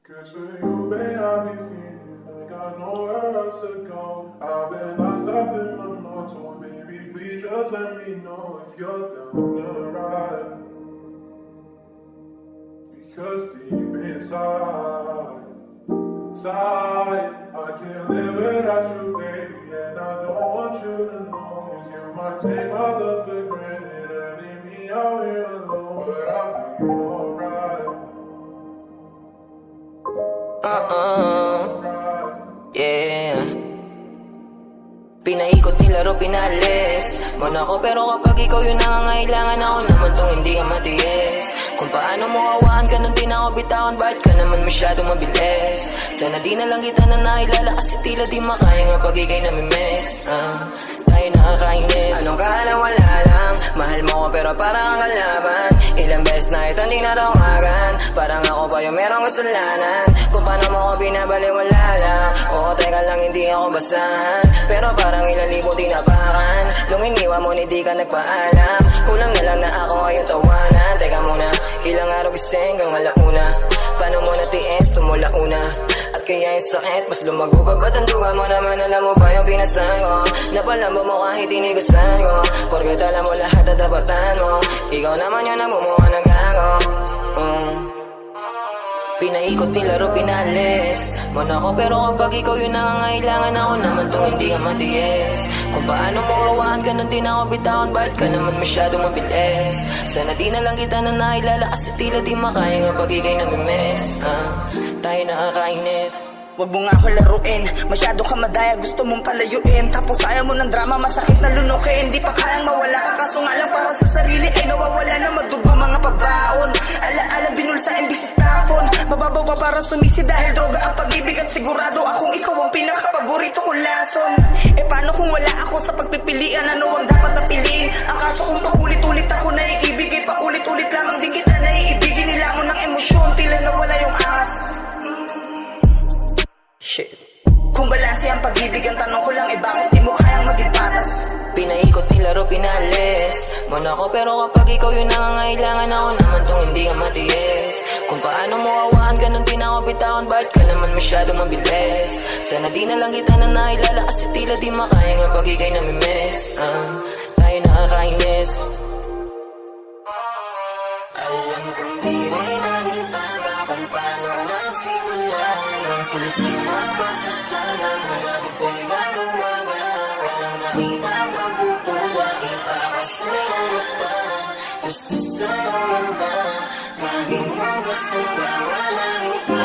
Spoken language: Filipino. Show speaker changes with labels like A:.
A: Cause for you, babe, I be feeling like I know where else to go. I've been lost up in my mind, so baby, please just let me know if you're down to ride. Because deep inside, I can't live without you, baby, and I don't want you to know. Cause you might take my love for granted and leave me out here alone, but I'll be alright.
B: Yeah. Pinaikot nilaro, pinalis mo na ako, pero kapag ikaw yung nangangailangan, ako naman tong hindi ka matiis. Kung paano mo awaan ka nung di na ako bitawan, bakit ka naman masyadong mabilis? Sana di na lang kita na nailala, kasi tila di makaya nga pag ikay namimiss. Tayo nakakainis. Anong kala, wala lang. Mahal mo ko pero parang ang kalaban. Ilang beses na ito hindi natawagan, parang ako ba yung merong kasalanan? Kung paano mo ko binabaliwala lang. Oo, teka lang, hindi ako basahan, pero parang ilang libo tinapakan. Nung iniwan mo, hindi ka nagpaalam. Kulang na lang na ako ngayon tawanan. Teka muna, ilang araw gising hanggang alauna. Paano mo natiis, tumula una? At kaya yung sakit, mas lumago pa. Ba't ang duga mo naman, alam mo ba yung pinasan ko? Napalambot mo kahit inigasan ko, porket alam mo lahat na dapatan mo. Ikaw naman yung namumuha ng gago. Pinaikot, nilaro, pinalis mo na ako, pero kapag ikaw yung nangangailangan, ako naman tong hindi ka matiis. Kung paano mo awaan ka nung di na ako bitawan, bakit ka naman masyadong mabilis? Sana di na lang kita na nailala, kasi tila di makaya nga pag ikay namimiss. Tayo nakakainis.
C: Wag mo nga ako laruin, masyado ka madaya, gusto mong palayuin. Tapos ayaw mo ng drama, masakit na lunukin. Di pa kayang mawala ka, kaso nga lang para sa sarili ay nawawala na madugo mga pabaon. Alaala binulsa imbis tapon, mababaw pa para sumisi dahil droga ang pag-ibig. At sigurado akong ikaw ang pinakapaborito kong lason. E paano kung wala ako sa pagpipilian? Ano ang dapat na piliin? Ang kaso kung paulit-ulit ako naiibigay, paulit-ulit lamang din kita naiibigin. Nila mo ng emosyon, tila nawala yung angas. Shit. Kung balanse ang pag-ibig, ang tanong ko lang bakit di mo kayang maging patas?
B: Pinaikot, nilaro, pinalis mo na ako, pero kapag ikaw yung nangangailangan, ako naman tong hindi ka matiis. Kung paano mo awaan ka nung di na ako bitawan, bakit ka naman masyadong mabilis? Sana di na lang kita na nailala, kasi tila di makaya nga pag ikay namimiss. Tayo nakakainis. Alam kong di rin naging tama kung paano nagsimula. Nang silisina pa sa sala mo, nagbigang umaga. Walang nakita magpupula, ipakasayang mata. Gusto sa'yo ganda, maging yung kasama, walang iba.